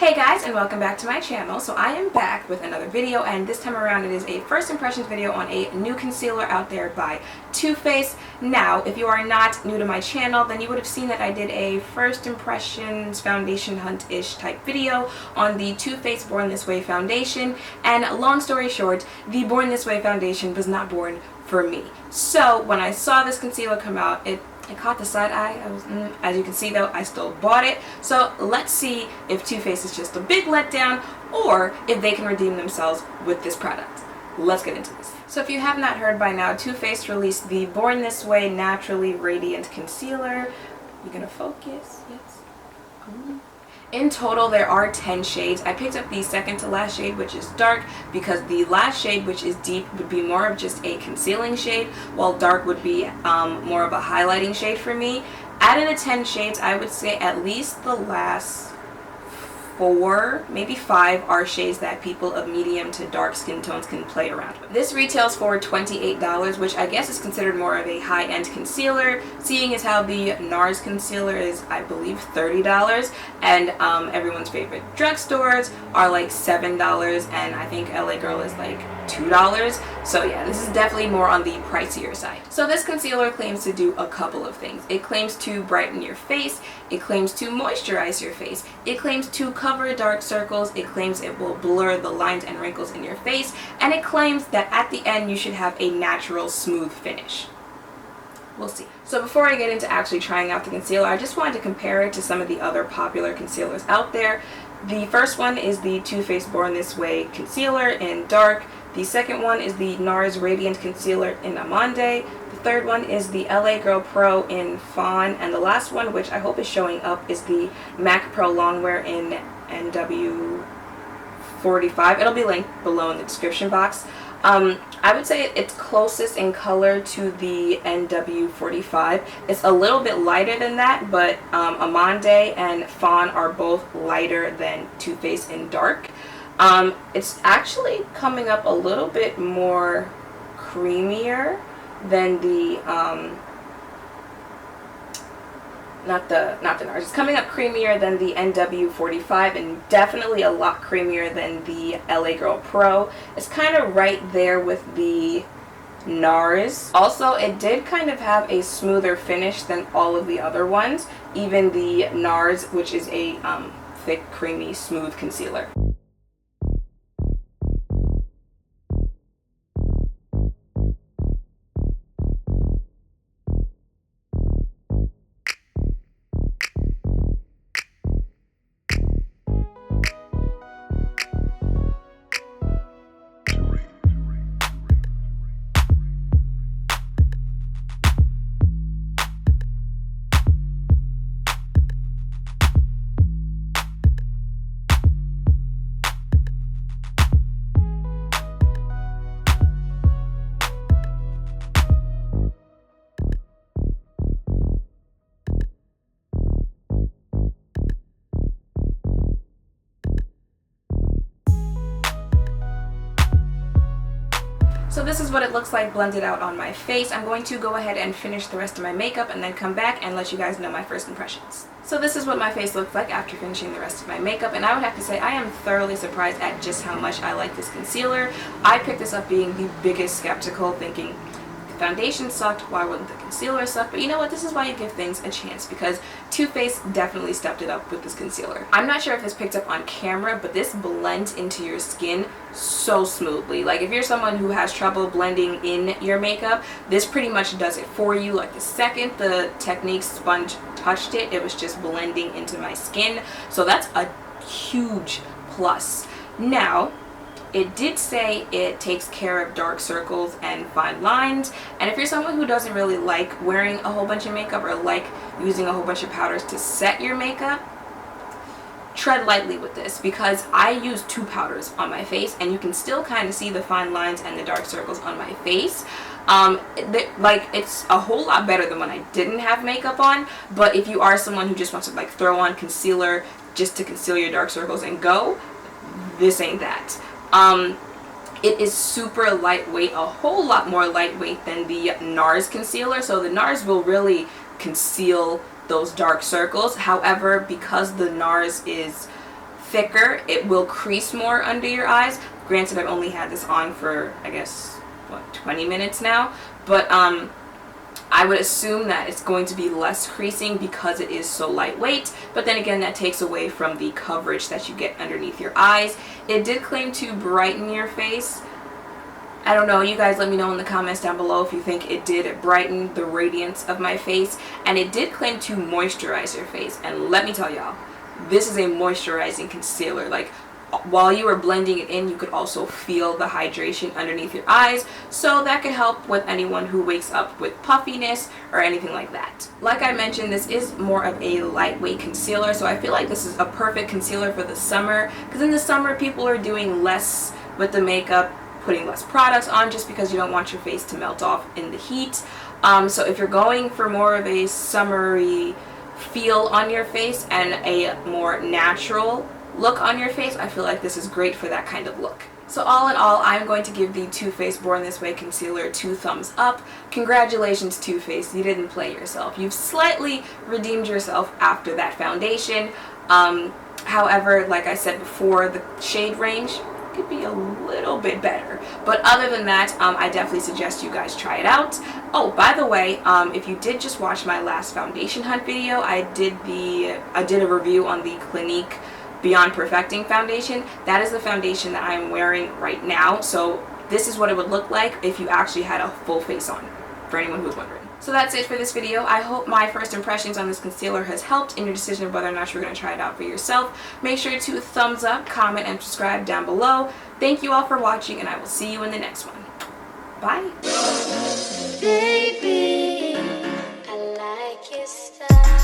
Hey guys, and welcome back to my channel. So I am back with another video, and this time around it is a first impressions video on a new concealer out there by Too Faced. Now, if you are not new to my channel, then you would have seen that I did a first impressions foundation hunt-ish type video on the Too Faced Born This Way foundation, and long story short, the Born This Way foundation was not born for me. So when I saw this concealer come out, it caught the side eye. As you can see though, I still bought it. So let's see if Too Faced is just a big letdown or if they can redeem themselves with this product. Let's get into this. So if you have not heard by now, Too Faced released the Born This Way Naturally Radiant Concealer. You gonna focus? Yes. In total, there are 10 shades. I picked up the second to last shade, which is dark, because the last shade, which is deep, would be more of just a concealing shade, while dark would be more of a highlighting shade for me. Out of the 10 shades, I would say at least the last 4, maybe 5 are shades that people of medium to dark skin tones can play around with. This retails for $28, which I guess is considered more of a high-end concealer, seeing as how the NARS concealer is, I believe, $30, and everyone's favorite drugstores are like $7, and I think LA Girl is like $2. So yeah, this is definitely more on the pricier side. So this concealer claims to do a couple of things. It claims to brighten your face, it claims to moisturize your face, it claims to cover dark circles, it claims it will blur the lines and wrinkles in your face, and it claims that at the end you should have a natural smooth finish. We'll see. So before I get into actually trying out the concealer, I just wanted to compare it to some of the other popular concealers out there. The first one is the Too Faced Born This Way concealer in dark. The second one is the NARS Radiant Concealer in Amande. The third one is the LA Girl Pro in FAWN. And the last one, which I hope is showing up, is the MAC Prolongwear in NW45. It'll be linked below in the description box. I would say it's closest in color to the NW45. It's a little bit lighter than that, but Amande and FAWN are both lighter than Too Faced in dark. It's actually coming up a little bit more creamier than the not the NARS. It's coming up creamier than the NW45 and definitely a lot creamier than the LA Girl Pro. It's kind of right there with the NARS. Also, it did kind of have a smoother finish than all of the other ones, even the NARS, which is a thick, creamy, smooth concealer. So this is what it looks like blended out on my face. I'm going to go ahead and finish the rest of my makeup and then come back and let you guys know my first impressions. So this is what my face looks like after finishing the rest of my makeup, and I would have to say I am thoroughly surprised at just how much I like this concealer. I picked this up being the biggest skeptical, thinking the foundation sucked, why wouldn't the concealer suck? But you know what, this is why you give things a chance, because Too Faced definitely stepped it up with this concealer. I'm not sure if this picked up on camera, but this blends into your skin so smoothly. Like if you're someone who has trouble blending in your makeup, this pretty much does it for you. Like the second the Technique sponge touched it, it was just blending into my skin. So that's a huge plus. Now, it did say it takes care of dark circles and fine lines, and if you're someone who doesn't really like wearing a whole bunch of makeup or like using a whole bunch of powders to set your makeup, tread lightly with this, because I use 2 powders on my face and you can still kind of see the fine lines and the dark circles on my face. Like it's a whole lot better than when I didn't have makeup on, but if you are someone who just wants to like throw on concealer just to conceal your dark circles and go, this ain't that. It is super lightweight, a whole lot more lightweight than the NARS concealer. So the NARS will really conceal those dark circles. However, because the NARS is thicker, it will crease more under your eyes. Granted, I've only had this on for, I guess, what, 20 minutes now, but I would assume that it's going to be less creasing because it is so lightweight, but then again, that takes away from the coverage that you get underneath your eyes. It did claim to brighten your face. I don't know, you guys let me know in the comments down below if you think it did brighten the radiance of my face, and it did claim to moisturize your face, and let me tell y'all, this is a moisturizing concealer. Like, while you are blending it in, you could also feel the hydration underneath your eyes, so that could help with anyone who wakes up with puffiness or anything like that. Like I mentioned, this is more of a lightweight concealer, so I feel like this is a perfect concealer for the summer, because in the summer people are doing less with the makeup, putting less products on just because you don't want your face to melt off in the heat. So if you're going for more of a summery feel on your face and a more natural look on your face, I feel like this is great for that kind of look. So all in all, I'm going to give the Too Faced Born This Way concealer 2 thumbs up. Congratulations, Too Faced, you didn't play yourself. You've slightly redeemed yourself after that foundation. However, like I said before, the shade range could be a little bit better, but other than that, I definitely suggest you guys try it out. Oh, by the way, if you did just watch my last foundation hunt video, I did a review on the Clinique Beyond Perfecting foundation. That is the foundation that I'm wearing right now, so this is what it would look like if you actually had a full face on, for anyone who's wondering. So that's it for this video. I hope my first impressions on this concealer has helped in your decision of whether or not you're going to try it out for yourself. Make sure to thumbs up, comment, and subscribe down below. Thank you all for watching, and I will see you in the next one. Bye. Baby, I like your style.